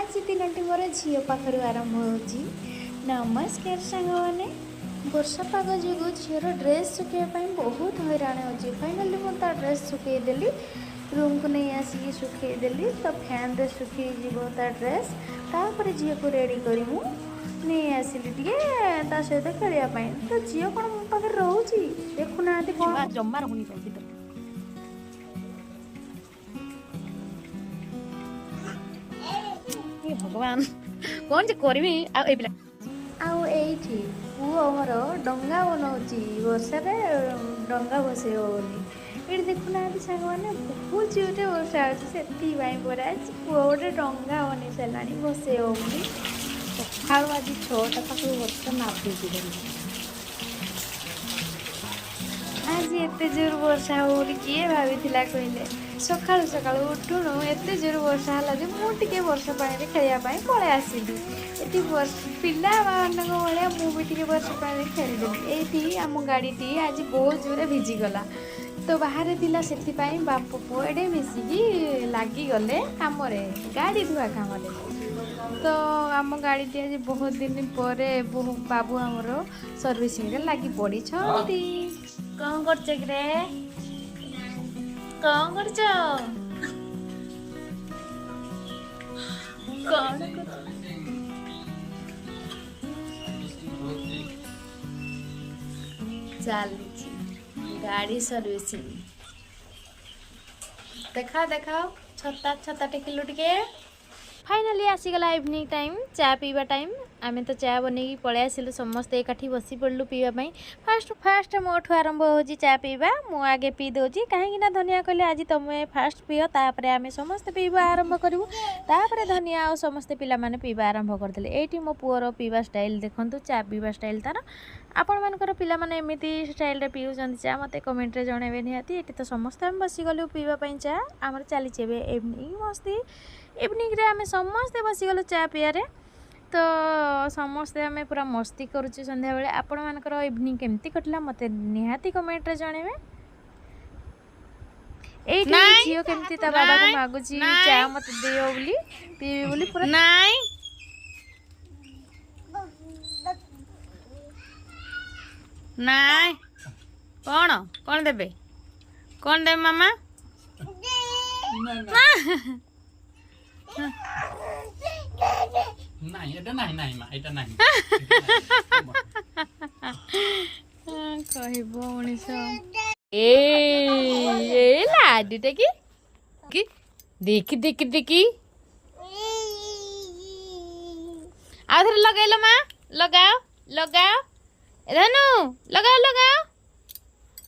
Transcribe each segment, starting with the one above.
आज दिनटी मोर झी पाखर आरंभ हो। नमस्कार सांग मैंने वर्षा पाग जो झीर ड्रेस सुखाई बहुत हैरान हो। फाइनाली मुझे ड्रेस सुखईदेली रूम को नहीं आसिक सुखईदेली तो फैन रे सुखी ड्रेस तापर झी को रेडी करी नहीं आसिली टे सहित खेलने तो झी कौन मो पाखे रोचे देखुना कौन जमा रहुनी भगवान कौन जे करबी आईठी पुओ मोर डंगा बनाऊँगी वर्षा डंगा बसई बोली ये देखुना सांग मैंने बहुत जोरे वर्षा से पुओ गोटे डंगा बन सारा बसई बोली सकाल आज 6टा पाख वर्षा नादी आज एत जोर वर्षा हो किए भाभी कहले सका सका उठुणु एत जोर वर्षा है मुझे वर्षा पानी खेलने पलि आसली ये पिला भाया मुझे वर्षा पानी खेलदेली ये आम गाड़ी आज बहुत जोरे भिजिगला तो बाहर थिला से बाप पुओ एडे मिसिकी लगिगले कम गाड़ी धुआ कम तो आम गाड़ी आज बहुत दिन पर बाबू आमर सर्विसिंग लगी पड़ी कौन करे कौन कर चली गाड़ी सर्विसिंग देखा देखा छता छता टेकिलु टिके फाइनाली आसीगला इवनिंग टाइम चा पीवा टाइम आमे तो चा बन पलि आसिलु समस्ते एकाठी बसी पड़लु पीवाई फास्ट फास्ट मोठू आरंभ हो चा पीवा मु आगे पी दौची कहीं धनिया कहले आज तुम्हें फास्ट पीओ तापर आमे समस्ते पीवा आरंभ करूँ तापर धनिया आ समस्ते पिला माने पीवा आरंभ करदे। एठी मो पुअर पीवा स्टाइल देखंतु चा पीवा स्टाइल तार आपण मानकर पिला माने एमिति स्टाइल रे पीउछन चा मते कमेंट रे जणेबे निहाती। एठी तो समस्ते हम बसी गलु पीवा पई चा हमर चली छेबे इवनिंग मस्ती इवनिंग रे आमे समस्ते बसी गलु चा पिया रे तो समस्ते आमे पूरा मस्ती करूछु संध्या बेले आपण मानकर इवनिंग केमती कटला मते निहाती कमेंट रे जणेबे। एठी जियो केमती ता बाबा को मागुची चा मते दियो बोली पीबी बोली पूरा नाई नाई कौन कौन देबे मामा नहीं এটা नहीं नहीं मां এটা नहीं कहबो मनीष ए लाडीटा की देखी देखी देखी आधर लगाइलो मां लगाओ लगाओ रानू लगाओ लगाओ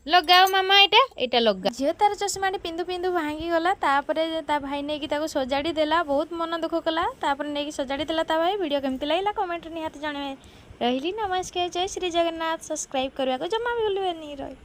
लगाओ मामा एटा लगा झील तार चश्मा पिंधु पिंधु भांगी गला तापरे ता भाई नहीं कि सजाड़ी देला बहुत मन दुख कला तापर नहीं सजाड़ी देला ता भाई वीडियो केमती लागला कमेंट निहाती जणे रही। नमस्कार जय श्री जगन्नाथ सब्सक्राइब करने को जमा भी भूलबेनी रही।